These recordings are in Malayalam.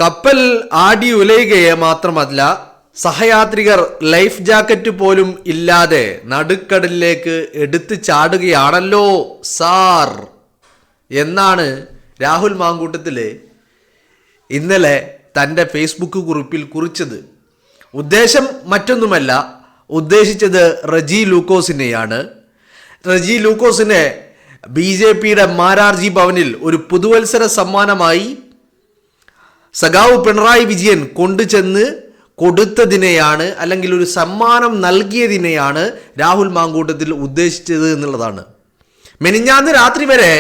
കപ്പൽ ആടി ഉലയുകയെ മാത്രമല്ല, സഹയാത്രികർ ലൈഫ് ജാക്കറ്റ് പോലും ഇല്ലാതെ നടുക്കടലിലേക്ക് എടുത്തു ചാടുകയാണല്ലോ സാർ എന്നാണ് രാഹുൽ മാങ്കൂട്ടത്തിൽ ഇന്നലെ തൻ്റെ ഫേസ്ബുക്ക് കുറിപ്പിൽ കുറിച്ചത്. ഉദ്ദേശം മറ്റൊന്നുമല്ല, ഉദ്ദേശിച്ചത് റജി ലൂക്കോസിനെയാണ്. റജി ലൂക്കോസിനെ BJPയുടെ മാരാർജി ഭവനിൽ ഒരു പുതുവത്സര സമ്മാനമായി സഖാവ് പിണറായി വിജയൻ കൊണ്ടുചെന്ന് കൊടുത്തതിനെയാണ്, അല്ലെങ്കിൽ ഒരു സമ്മാനം നൽകിയതിനെയാണ് രാഹുൽ മാങ്കൂട്ടത്തിൽ ഉദ്ദേശിച്ചത് എന്നുള്ളതാണ്. മെനിഞ്ഞാന്ന് രാത്രി വരെ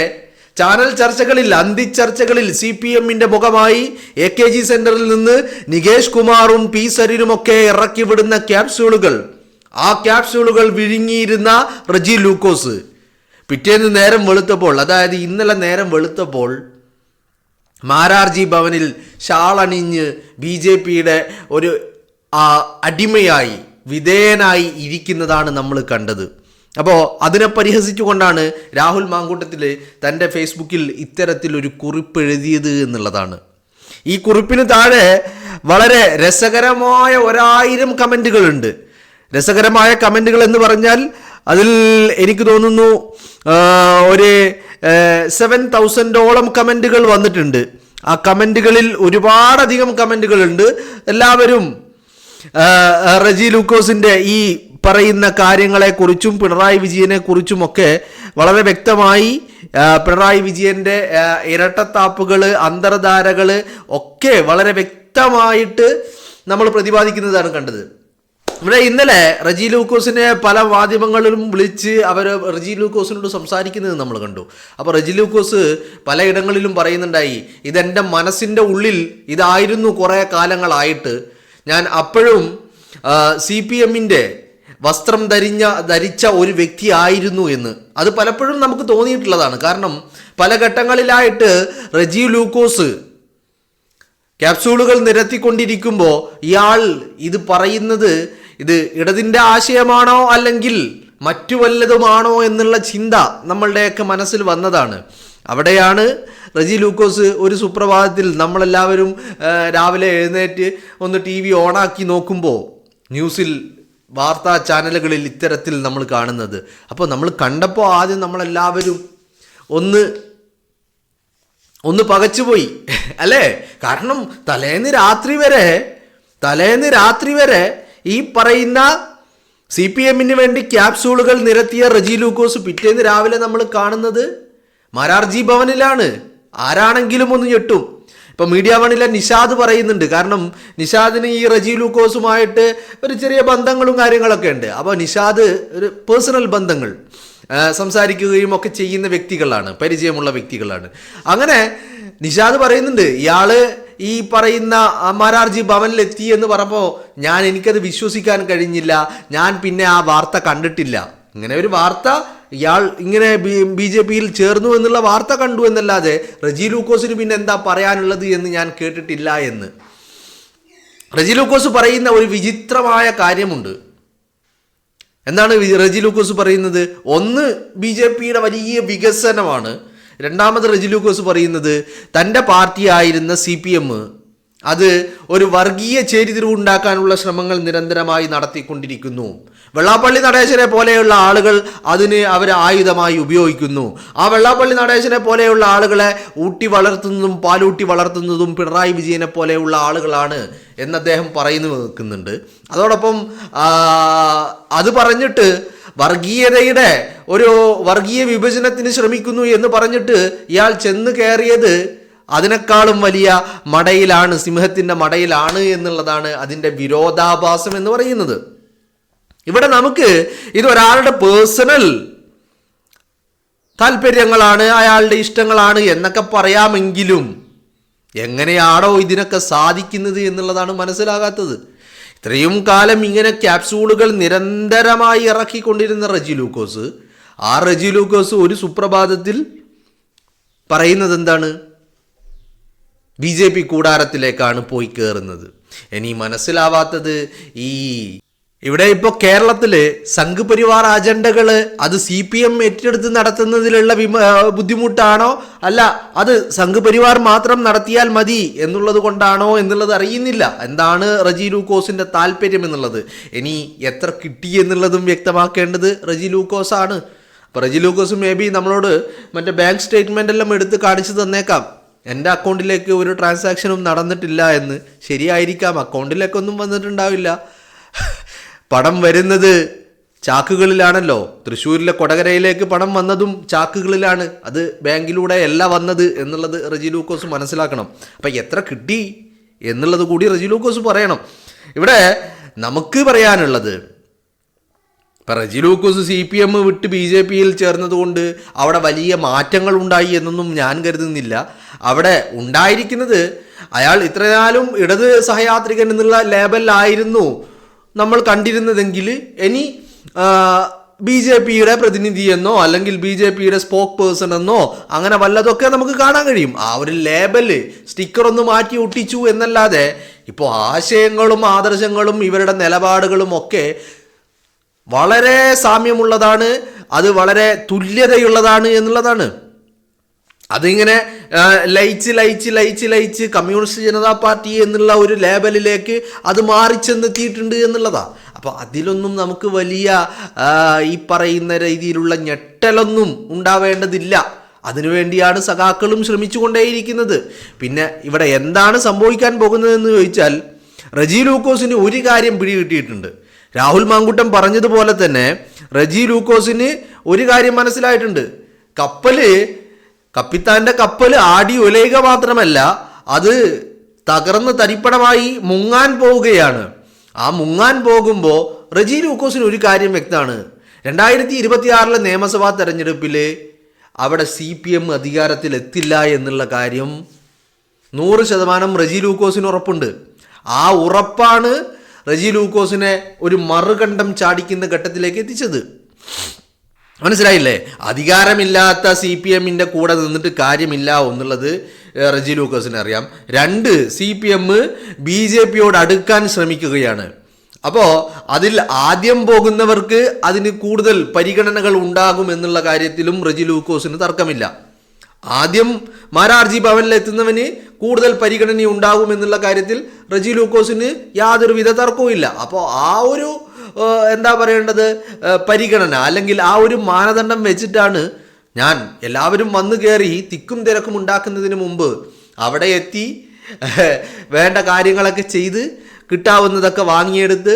ചാനൽ ചർച്ചകളിൽ, അന്തിച്ചർച്ചകളിൽ CPMന്റെ മുഖമായി AKG സെന്ററിൽ നിന്ന് നികേഷ് കുമാറും P സരീനുമൊക്കെ ഇറക്കി വിടുന്ന ക്യാപ്സ്യൂളുകൾ, ആ ക്യാപ്സ്യൂളുകൾ വിഴുങ്ങിയിരുന്ന റജി ലൂക്കോസ് പിറ്റേന്ന് നേരം വെളുത്തപ്പോൾ, അതായത് ഇന്നലെ നേരം വെളുത്തപ്പോൾ മാരാർജി ഭവനിൽ ഷാളണിഞ്ഞ് BJPയുടെ ഒരു അടിമയായി, വിധേയനായി ഇരിക്കുന്നതാണ് നമ്മൾ കണ്ടത്. അപ്പോൾ അതിനെ പരിഹസിച്ചുകൊണ്ടാണ് രാഹുൽ മാങ്കൂട്ടത്തിൽ തൻ്റെ ഫേസ്ബുക്കിൽ ഇത്തരത്തിലൊരു കുറിപ്പ് എഴുതിയത് എന്നുള്ളതാണ്. ഈ കുറിപ്പിന് താഴെ വളരെ രസകരമായ 1000 കമൻറ്റുകളുണ്ട്. രസകരമായ കമൻറ്റുകൾ എന്ന് പറഞ്ഞാൽ അതിൽ എനിക്ക് തോന്നുന്നു ഒരു 7000ഓളം കമൻറ്റുകൾ വന്നിട്ടുണ്ട്. ആ കമൻറ്റുകളിൽ ഒരുപാടധികം കമൻറ്റുകളുണ്ട്. എല്ലാവരും റജി ലൂക്കോസിൻ്റെ ഈ പറയുന്ന കാര്യങ്ങളെക്കുറിച്ചും പിണറായി വിജയനെ കുറിച്ചുമൊക്കെ വളരെ വ്യക്തമായി, പിണറായി വിജയൻ്റെ ഇരട്ടത്താപ്പുകൾ, അന്തർധാരകൾ ഒക്കെ വളരെ വ്യക്തമായിട്ട് നമ്മൾ പ്രതിപാദിക്കുന്നതാണ് കണ്ടത്. ഇവിടെ ഇന്നലെ റജി ലൂക്കോസിനെ പല മാധ്യമങ്ങളിലും വിളിച്ച് അവർ റജി ലൂക്കോസിനോട് സംസാരിക്കുന്നത് നമ്മൾ കണ്ടു. അപ്പോൾ റജി ലൂക്കോസ് പലയിടങ്ങളിലും പറയുന്നുണ്ടായി, ഇതെൻ്റെ മനസ്സിൻ്റെ ഉള്ളിൽ ഇതായിരുന്നു കുറേ കാലങ്ങളായിട്ട്, ഞാൻ അപ്പോഴും CPMന്റെ വസ്ത്രം ധരിച്ച ഒരു വ്യക്തി ആയിരുന്നു എന്ന്. അത് പലപ്പോഴും നമുക്ക് തോന്നിയിട്ടുള്ളതാണ്. കാരണം പല ഘട്ടങ്ങളിലായിട്ട് റജി ലൂക്കോസ് ക്യാപ്സ്യൂളുകൾ നിരത്തിക്കൊണ്ടിരിക്കുമ്പോൾ ഇയാൾ ഇത് പറയുന്നത് ഇത് ഇടതിൻ്റെ ആശയമാണോ അല്ലെങ്കിൽ മറ്റു വല്ലതുമാണോ എന്നുള്ള ചിന്ത നമ്മളുടെയൊക്കെ മനസ്സിൽ വന്നതാണ്. അവിടെയാണ് റജി ലൂക്കോസ് ഒരു സുപ്രഭാതത്തിൽ നമ്മളെല്ലാവരും രാവിലെ എഴുന്നേറ്റ് ഒന്ന് TV ഓണാക്കി നോക്കുമ്പോൾ ന്യൂസിൽ, വാർത്താ ചാനലുകളിൽ ഇത്തരത്തിൽ നമ്മൾ കാണുന്നത്. അപ്പോൾ നമ്മൾ കണ്ടപ്പോൾ ആദ്യം നമ്മളെല്ലാവരും ഒന്ന് പകച്ചുപോയി അല്ലേ? കാരണം തലേന്ന് രാത്രി വരെ ഈ പറയുന്ന CPMന് വേണ്ടി ക്യാപ്സ്യൂളുകൾ നിരത്തിയ റജി ലൂക്കോസ് പിറ്റേന്ന് രാവിലെ നമ്മൾ കാണുന്നത് മാരാർജി ഭവനിലാണ്. ആരാണെങ്കിലും ഒന്ന് ഞെട്ടും. ഇപ്പം മീഡിയ വണിലെ നിഷാദ് പറയുന്നുണ്ട്. കാരണം നിഷാദിന് ഈ റജി ലൂക്കോസുമായിട്ട് ഒരു ചെറിയ ബന്ധങ്ങളും കാര്യങ്ങളൊക്കെ ഉണ്ട്. അപ്പോൾ നിഷാദ് ഒരു പേഴ്സണൽ ബന്ധങ്ങൾ സംസാരിക്കുകയും ഒക്കെ ചെയ്യുന്ന വ്യക്തികളാണ്, പരിചയമുള്ള വ്യക്തികളാണ്. അങ്ങനെ നിഷാദ് പറയുന്നുണ്ട്, ഇയാള് ഈ പറയുന്ന മാരാർജി ഭവനിലെത്തി എന്ന് പറഞ്ഞപ്പോൾ എനിക്കത് വിശ്വസിക്കാൻ കഴിഞ്ഞില്ല. ഞാൻ പിന്നെ ആ വാർത്ത കണ്ടിട്ടില്ല. ഇങ്ങനെ ഒരു വാർത്ത, ഇയാൾ ഇങ്ങനെ BJPയിൽ ചേർന്നു എന്നുള്ള വാർത്ത കണ്ടു എന്നല്ലാതെ റജി ലൂക്കോസിന് പിന്നെ എന്താ പറയാനുള്ളത് എന്ന് ഞാൻ കേട്ടിട്ടില്ല എന്ന് റജി ലൂക്കോസ് പറയുന്ന ഒരു വിചിത്രമായ കാര്യമുണ്ട്. എന്താണ് റജി ലൂക്കോസ് പറയുന്നത്? ഒന്ന്, BJPയുടെ വലിയ വികസനമാണ്. രണ്ടാമത് റജി ലൂക്കോസ് പറയുന്നത് തൻ്റെ പാർട്ടിയായിരുന്ന CPM അത് ഒരു വർഗീയ ചേരിതിരിവ് ഉണ്ടാക്കാനുള്ള ശ്രമങ്ങൾ നിരന്തരമായി നടത്തിക്കൊണ്ടിരിക്കുന്നു. വെള്ളാപ്പള്ളി നടേശനെ പോലെയുള്ള ആളുകൾ അതിന് അവർ ആയുധമായി ഉപയോഗിക്കുന്നു. ആ വെള്ളാപ്പള്ളി നടേശനെ പോലെയുള്ള ആളുകളെ ഊട്ടി വളർത്തുന്നതും പാലൂട്ടി വളർത്തുന്നതും പിണറായി വിജയനെ പോലെയുള്ള ആളുകളാണ് എന്ന് അദ്ദേഹം പറയുന്നു നിൽക്കുന്നുണ്ട്. അതോടൊപ്പം അത് പറഞ്ഞിട്ട് വർഗീയതയുടെ ഒരു വർഗീയ വിഭജനത്തിന് ശ്രമിക്കുന്നു എന്ന് പറഞ്ഞിട്ട് ഇയാൾ ചെന്ന് കയറിയത് അതിനേക്കാളും വലിയ മടയിലാണ്, സിംഹത്തിൻ്റെ മടയിലാണ് എന്നുള്ളതാണ് അതിൻ്റെ വിരോധാഭാസം എന്ന് പറയുന്നത്. ഇവിടെ നമുക്ക് ഇത് ഒരാളുടെ പേഴ്സണൽ താല്പര്യങ്ങളാണ്, അയാളുടെ ഇഷ്ടങ്ങളാണ് എന്നൊക്കെ പറയാമെങ്കിലും എങ്ങനെയാണോ ഇതിനൊക്കെ സാധിക്കുന്നത് എന്നുള്ളതാണ് മനസ്സിലാകാത്തത്. ഇത്രയും കാലം ഇങ്ങനെ ക്യാപ്സ്യൂളുകൾ നിരന്തരമായി ഇറക്കിക്കൊണ്ടിരുന്ന റജി ലൂക്കോസ്, ആ റജി ലൂക്കോസ് ഒരു സുപ്രഭാതത്തിൽ പറയുന്നത് എന്താണ്? BJP കൂടാരത്തിലേക്കാണ് പോയി കയറുന്നത്. ഇനി മനസ്സിലാവാത്തത് ഈ ഇവിടെ ഇപ്പോൾ കേരളത്തില് സംഘ് പരിവാർ അജണ്ടകള് അത് CPM ഏറ്റെടുത്ത് നടത്തുന്നതിലുള്ള ബുദ്ധിമുട്ടാണോ, അല്ല അത് സംഘ് പരിവാർ മാത്രം നടത്തിയാൽ മതി എന്നുള്ളത് കൊണ്ടാണോ എന്നുള്ളത് അറിയുന്നില്ല. എന്താണ് റജി ലൂക്കോസിന്റെ താല്പര്യം എന്നുള്ളത്, ഇനി എത്ര കിട്ടി എന്നുള്ളതും വ്യക്തമാക്കേണ്ടത് റജി ലൂക്കോസ് ആണ്. അപ്പോൾ റജി ലൂക്കോസ് മേ ബി നമ്മളോട് മറ്റേ ബാങ്ക് സ്റ്റേറ്റ്മെന്റ് എല്ലാം എടുത്ത് കാണിച്ചു തന്നേക്കാം, എൻ്റെ അക്കൗണ്ടിലേക്ക് ഒരു ട്രാൻസാക്ഷനും നടന്നിട്ടില്ല എന്ന്. ശരിയായിരിക്കാം, അക്കൗണ്ടിലേക്കൊന്നും വന്നിട്ടുണ്ടാവില്ല. പണം വരുന്നത് ചാക്കുകളിലാണല്ലോ. തൃശ്ശൂരിലെ കൊടകരയിലേക്ക് പണം വന്നതും ചാക്കുകളിലാണ്, അത് ബാങ്കിലൂടെ അല്ല വന്നത് എന്നുള്ളത് റജി ലൂക്കോസ് മനസ്സിലാക്കണം. അപ്പം എത്ര കിട്ടി എന്നുള്ളത് കൂടി റജി ലൂക്കോസ് പറയണം. ഇവിടെ നമുക്ക് പറയാനുള്ളത്, ഇപ്പം റജി ലൂക്കോസ് CPM വിട്ട് BJPയിൽ ചേർന്നതുകൊണ്ട് അവിടെ വലിയ മാറ്റങ്ങൾ ഉണ്ടായി എന്നൊന്നും ഞാൻ കരുതുന്നില്ല. അവിടെ ഉണ്ടായിരിക്കുന്നത് അയാൾ ഇത്രനാളും ഇടത് സഹയാത്രികൻ എന്നുള്ള ലേബലിലായിരുന്നു നമ്മൾ കണ്ടിരുന്നതെങ്കിൽ ഇനി BJPയുടെ പ്രതിനിധി എന്നോ അല്ലെങ്കിൽ BJPയുടെ സ്പോക്ക് പേഴ്സൺ എന്നോ അങ്ങനെ വല്ലതൊക്കെ നമുക്ക് കാണാൻ കഴിയും. ആ ഒരു ലേബല് സ്റ്റിക്കർ ഒന്ന് മാറ്റി ഒട്ടിച്ചു എന്നല്ലാതെ ഇപ്പോൾ ആശയങ്ങളും ആദർശങ്ങളും ഇവരുടെ നിലപാടുകളും ഒക്കെ വളരെ സാമ്യമുള്ളതാണ്, അത് വളരെ തുല്യതയുള്ളതാണ് എന്നുള്ളതാണ്. അതിങ്ങനെ ലയിച്ച് കമ്മ്യൂണിസ്റ്റ് ജനതാ പാർട്ടി എന്നുള്ള ഒരു ലേബലിലേക്ക് അത് മാറിച്ചെന്നെത്തിയിട്ടുണ്ട് എന്നുള്ളതാണ്. അപ്പോൾ അതിലൊന്നും നമുക്ക് വലിയ ഈ പറയുന്ന രീതിയിലുള്ള ഞെട്ടലൊന്നും ഉണ്ടാവേണ്ടതില്ല. അതിനുവേണ്ടിയാണ് സഖാക്കളും ശ്രമിച്ചുകൊണ്ടേയിരിക്കുന്നത്. പിന്നെ ഇവിടെ എന്താണ് സംഭവിക്കാൻ പോകുന്നതെന്ന് ചോദിച്ചാൽ, റജി ലൂക്കോസിന് ഒരു കാര്യം പിടികിട്ടിയിട്ടുണ്ട്. രാഹുൽ മാങ്കൂട്ടം പറഞ്ഞതുപോലെ തന്നെ റജി ലൂക്കോസിന് ഒരു കാര്യം മനസ്സിലായിട്ടുണ്ട്. കപ്പിത്താന്റെ കപ്പൽ ആടി ഉലയുക മാത്രമല്ല, അത് തകർന്ന് തരിപ്പണമായി മുങ്ങാൻ പോവുകയാണ്. ആ മുങ്ങാൻ പോകുമ്പോൾ റജി ലൂക്കോസിന് ഒരു കാര്യം വ്യക്തമാണ്. 2026 നിയമസഭാ തെരഞ്ഞെടുപ്പിൽ അവിടെ CPM അധികാരത്തിൽ എത്തില്ല എന്നുള്ള കാര്യം 100% റജി ലൂക്കോസിന് ഉറപ്പുണ്ട്. ആ ഉറപ്പാണ് റജി ലൂക്കോസിനെ ഒരു മറുകണ്ഠം ചാടിക്കുന്ന ഘട്ടത്തിലേക്ക് എത്തിച്ചത്. മനസ്സിലായില്ലേ? അധികാരമില്ലാത്ത CPMന്റെ കൂടെ നിന്നിട്ട് കാര്യമില്ല എന്നുള്ളത് റജി ലൂക്കോസിന് അറിയാം. 2, CPM BJPയോട് അടുക്കാൻ ശ്രമിക്കുകയാണ്. അപ്പോൾ അതിൽ ആദ്യം പോകുന്നവർക്ക് അതിന് കൂടുതൽ പരിഗണനകൾ ഉണ്ടാകും എന്നുള്ള കാര്യത്തിലും റജി ലൂക്കോസിന് തർക്കമില്ല. ആദ്യം മാരാർജി ഭവനിൽ എത്തുന്നവന് കൂടുതൽ പരിഗണന ഉണ്ടാകും എന്നുള്ള കാര്യത്തിൽ റജി ലൂക്കോസിന് യാതൊരുവിധ തർക്കവും ഇല്ല. അപ്പോൾ ആ ഒരു എന്താ പറയേണ്ടത് പരിഗണന അല്ലെങ്കിൽ ആ ഒരു മാനദണ്ഡം വെച്ചിട്ടാണ് ഞാൻ എല്ലാവരും വന്നു കയറി തിക്കും തിരക്കും ഉണ്ടാക്കുന്നതിന് മുമ്പ് അവിടെ എത്തി വേണ്ട കാര്യങ്ങളൊക്കെ ചെയ്ത് കിട്ടാവുന്നതൊക്കെ വാങ്ങിയെടുത്ത്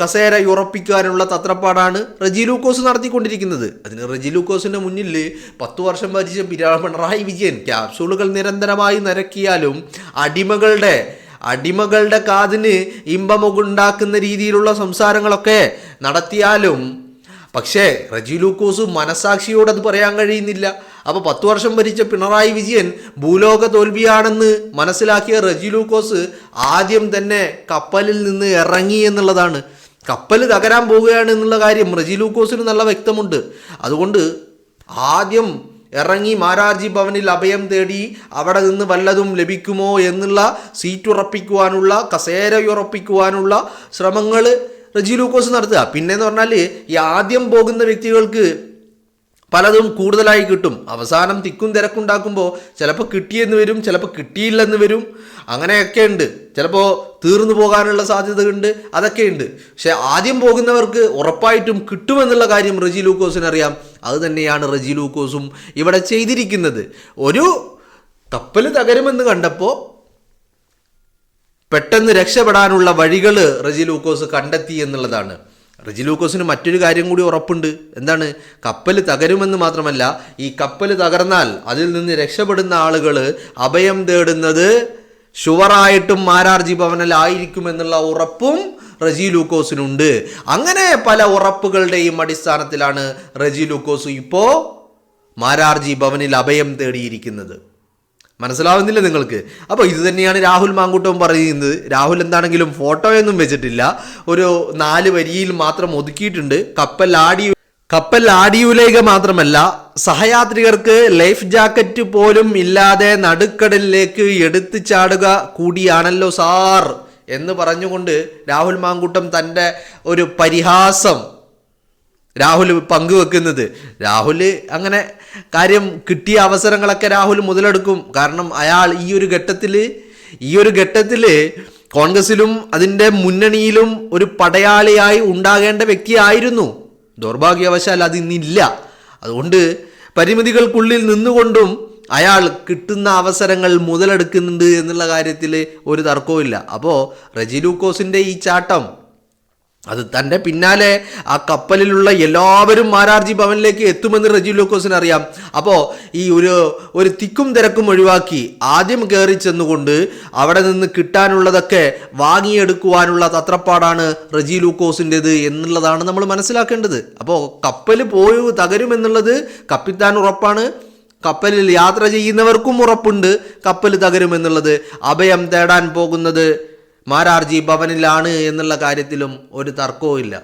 കസേര ഉറപ്പിക്കാനുള്ള തത്രപ്പാടാണ് റജി ലൂക്കോസ് നടത്തിക്കൊണ്ടിരിക്കുന്നത്. അതിന് റജി ലൂക്കോസിന്റെ മുന്നിൽ 10 വർഷം ഭരിച്ച പിണറായി വിജയൻ ക്യാപ്സൂളുകൾ നിരന്തരമായി നിരക്കിയാലും അടിമകളുടെ കാതിന് ഇമ്പമുണ്ടാക്കുന്ന രീതിയിലുള്ള സംസാരങ്ങളൊക്കെ നടത്തിയാലും പക്ഷേ റജി ലൂക്കോസ് മനസാക്ഷിയോട് അത് പറയാൻ കഴിയുന്നില്ല. അപ്പോൾ 10 വർഷം ഭരിച്ച പിണറായി വിജയൻ ഭൂലോക തോൽവിയാണെന്ന് മനസ്സിലാക്കിയ റജി ലൂക്കോസ് ആദ്യം തന്നെ കപ്പലിൽ നിന്ന് ഇറങ്ങി എന്നുള്ളതാണ്. കപ്പൽ തകരാൻ പോവുകയാണ് എന്നുള്ള കാര്യം റജി ലൂക്കോസിന് നല്ല വ്യക്തമുണ്ട്. അതുകൊണ്ട് ആദ്യം ഇറങ്ങി മാരാർജി ഭവനിൽ അഭയം തേടി അവിടെ നിന്ന് വല്ലതും ലഭിക്കുമോ എന്നുള്ള സീറ്റ് ഉറപ്പിക്കുവാനുള്ള കസേര ഉറപ്പിക്കുവാനുള്ള ശ്രമങ്ങൾ റജി ലൂക്കോസ് നടത്തുക. പിന്നെന്ന് പറഞ്ഞാൽ ഈ ആദ്യം പോകുന്ന വ്യക്തികൾക്ക് പലതും കൂടുതലായി കിട്ടും. അവസാനം തിക്കും തിരക്കുണ്ടാക്കുമ്പോൾ ചിലപ്പോൾ കിട്ടിയെന്ന് വരും, ചിലപ്പോൾ കിട്ടിയില്ലെന്ന് വരും. അങ്ങനെയൊക്കെ ഉണ്ട്. ചിലപ്പോൾ തീർന്നു പോകാനുള്ള സാധ്യതയുണ്ട്, അതൊക്കെ ഉണ്ട്. പക്ഷെ ആദ്യം പോകുന്നവർക്ക് ഉറപ്പായിട്ടും കിട്ടുമെന്നുള്ള കാര്യം റജി ലൂക്കോസിന് അറിയാം. അത് തന്നെയാണ് റജി ലൂക്കോസും ഇവിടെ ചെയ്തിരിക്കുന്നത്. ഒരു കപ്പൽ തകരുമെന്ന് കണ്ടപ്പോൾ പെട്ടെന്ന് രക്ഷപ്പെടാനുള്ള വഴികൾ റജി ലൂക്കോസ് കണ്ടെത്തി എന്നുള്ളതാണ്. റജി ലൂക്കോസിന് മറ്റൊരു കാര്യം കൂടി ഉറപ്പുണ്ട്. എന്താണ്? കപ്പൽ തകരുമെന്ന് മാത്രമല്ല, ഈ കപ്പൽ തകർന്നാൽ അതിൽ നിന്ന് രക്ഷപ്പെടുന്ന ആളുകൾ അഭയം തേടുന്നത് ഷുവറായിട്ടും മാരാർജി ഭവനിലായിരിക്കുമെന്നുള്ള ഉറപ്പും റജി ലൂക്കോസിനുണ്ട്. അങ്ങനെ പല ഉറപ്പുകളുടെയും അടിസ്ഥാനത്തിലാണ് റജി ലൂക്കോസ് ഇപ്പോൾ മാരാർജി ഭവനിൽ അഭയം തേടിയിരിക്കുന്നത്. മനസ്സിലാവുന്നില്ല നിങ്ങൾക്ക്? അപ്പോൾ ഇത് തന്നെയാണ് രാഹുൽ മാങ്കൂട്ടവും പറയുന്നത്. രാഹുൽ എന്താണെങ്കിലും ഫോട്ടോയൊന്നും വെച്ചിട്ടില്ല, ഒരു 4 വരിയിൽ മാത്രം ഒതുക്കിയിട്ടുണ്ട്. കപ്പൽ ആടിയുലേക മാത്രമല്ല, സഹയാത്രികർക്ക് ലൈഫ് ജാക്കറ്റ് പോലും ഇല്ലാതെ നടുക്കടലിലേക്ക് എടുത്തു ചാടുക കൂടിയാണല്ലോ സാർ എന്ന് പറഞ്ഞുകൊണ്ട് രാഹുൽ മാങ്കൂട്ടം തൻ്റെ ഒരു പരിഹാസം രാഹുൽ പങ്കുവെക്കുന്നത്. രാഹുൽ അങ്ങനെ കാര്യം കിട്ടിയ അവസരങ്ങളൊക്കെ രാഹുൽ മുതലെടുക്കും. കാരണം അയാൾ ഈ ഒരു ഘട്ടത്തിൽ കോൺഗ്രസിലും അതിൻ്റെ മുന്നണിയിലും ഒരു പടയാളിയായി ഉണ്ടാകേണ്ട വ്യക്തിയായിരുന്നു. ദൗർഭാഗ്യവശാൽ അത് ഇന്നില്ല. അതുകൊണ്ട് പരിമിതികൾക്കുള്ളിൽ നിന്നുകൊണ്ടും അയാൾ കിട്ടുന്ന അവസരങ്ങൾ മുതലെടുക്കുന്നുണ്ട് എന്നുള്ള കാര്യത്തിൽ ഒരു തർക്കവുമില്ല. അപ്പോൾ റെജി ലൂക്കോസിൻ്റെ ഈ ചാട്ടം അത് തൻ്റെ പിന്നാലെ ആ കപ്പലിലുള്ള എല്ലാവരും മാരാർജി ഭവനിലേക്ക് എത്തുമെന്ന് റെജി ലൂക്കോസിന് അറിയാം. അപ്പോൾ ഈ ഒരു തിക്കും തിരക്കും ഒഴിവാക്കി ആദ്യം കയറി ചെന്നുകൊണ്ട് അവിടെ നിന്ന് കിട്ടാനുള്ളതൊക്കെ വാങ്ങിയെടുക്കുവാനുള്ള തത്രപ്പാടാണ് റെജി ലൂക്കോസിൻ്റെത് എന്നുള്ളതാണ് നമ്മൾ മനസ്സിലാക്കേണ്ടത്. അപ്പോൾ കപ്പൽ പോയി തകരുമെന്നുള്ളത് കപ്പിത്താൻ ഉറപ്പാണ്. കപ്പലിൽ യാത്ര ചെയ്യുന്നവർക്കും ഉറപ്പുണ്ട് കപ്പൽ തകരുമെന്നുള്ളത്. അഭയം തേടാൻ പോകുന്നത് മാരാർജി ഭവനിലാണ് എന്നുള്ള കാര്യത്തിലും ഒരു തർക്കവും ഇല്ല.